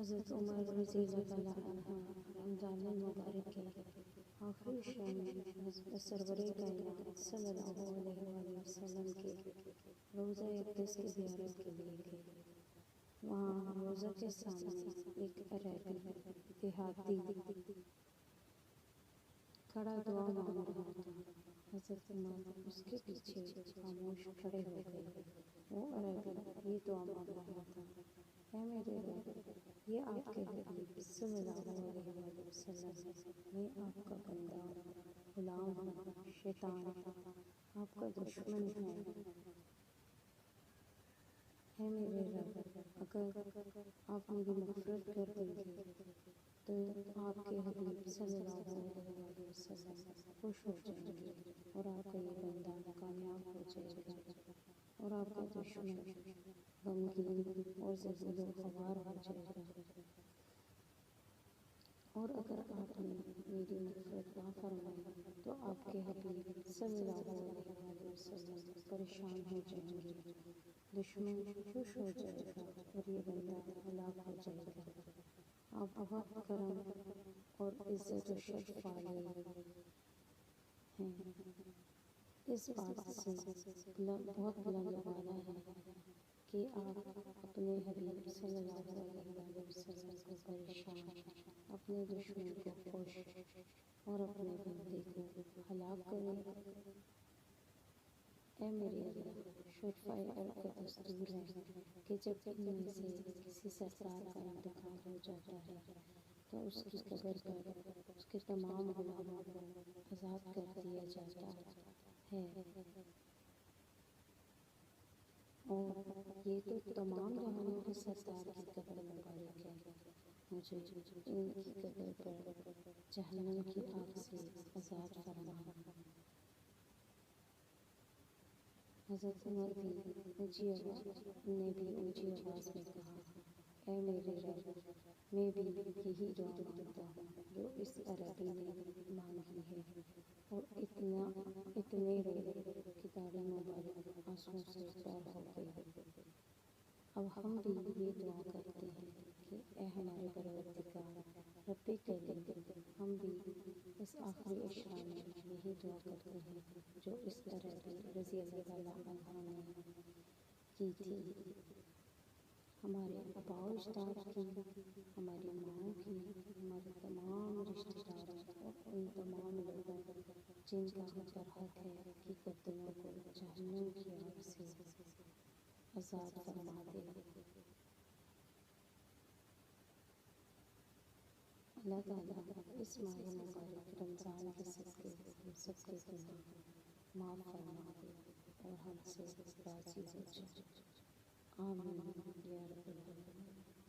حضرت عمر رضی اللہ عنہ رمضان المبارک کے آخری شب میں سرور کائنات صلی اللہ علیہ وآلہ وسلم کے روضہ اقدس کی زیارت کے لیے گئے۔ وہاں روضہ کے سامنے ایک عربی دیہاتی کھڑا دعا مانگ رہا تھا۔ حضرت عمر اس کے پیچھے خاموش کھڑے ہو گئے۔ وہ عربی یہ دعا مانگ رہا تھا: اے میرے رب، یہ آپ کے حبیب صلی اللہ علیہ وآلہ وسلم ہے۔ میں آپ کا بندہ غلام ہوں، شیطان آپ کا دشمن ہے۔ اے میرے رب، اگر آپ میری مغفرت کر دیں گے تو آپ کے حبیب صلی اللہ علیہ وآلہ وسلم خوش ہو جائیں گے اور آپ کا یہ بندہ کامیاب ہو جائے گا اور آپ کا دشمن غمگین اور ذلیل و خوار ہو جائے گا۔ اور اگر آپ نے میری مغفرت نہ فرمائی تو آپ کے حبیب صلی اللہ علیہ وآلہ وسلم پریشان ہو جائیں گے، دشمن خوش ہو جائے گا اور یہ بندہ ہلاک ہو جائے گا۔ آپ بہت کرم اور عزت و شرف والے ہیں، اس بات سے بہت بلند بالا ہے کہ آپ اپنے حبیب صلی اللہ علیہ وآلہ وسلم کو پریشان، اپنے دشمن کو خوش اور اپنے بندے کو ہلاک کریں۔ اے میرے اللہ، شرفائے ارض کا دستور ہے کہ جب ان میں سے کسی سردار کا انتقال ہو جاتا ہے تو اس کی قبر پر اس کے تمام غلاموں کو آزاد کر دیا جاتا ہے۔ اور یہ تو تمام جہانوں کے سردار کی قبر مبارک ہے، مجھے ان کی قبر پر جہنم کی آگ سے آزاد فرما۔ حضرت عمر نے بھی اونچی آواز میں کہا: اے میرے رب، میں بھی یہی دعا مانگتا ہوں جو اس عربی نے مانگی ہے، اور اتنے روئے کہ داڑھی مبارک آنسوؤں سے تر ہو گئی۔ اب ہم بھی یہ دعا کرتے ہیں کہ اے ہمارے پروردگار رب کریم، ہم بھی اس آخری عشاء میں یہی دعا کرتے ہیں جو اس عربی رضی اللہ عنہ نے کی تھی۔ ہمارے آباء و اجداد کی، ہماری ماؤں کی، ہمارے تمام رشتہ داروں اور ان تمام لوگوں جن کا ہم پر حق ہے کہ گردنوں کو جہنم کی آگ سے آزاد فرما دے۔ اللہ تعالیٰ اس ماہ مبارک رمضان کے صدقے ہم سب کے گناہ معاف فرما دے اور ہم سے راضی ہو جائے۔ آمین یا رب العالمین۔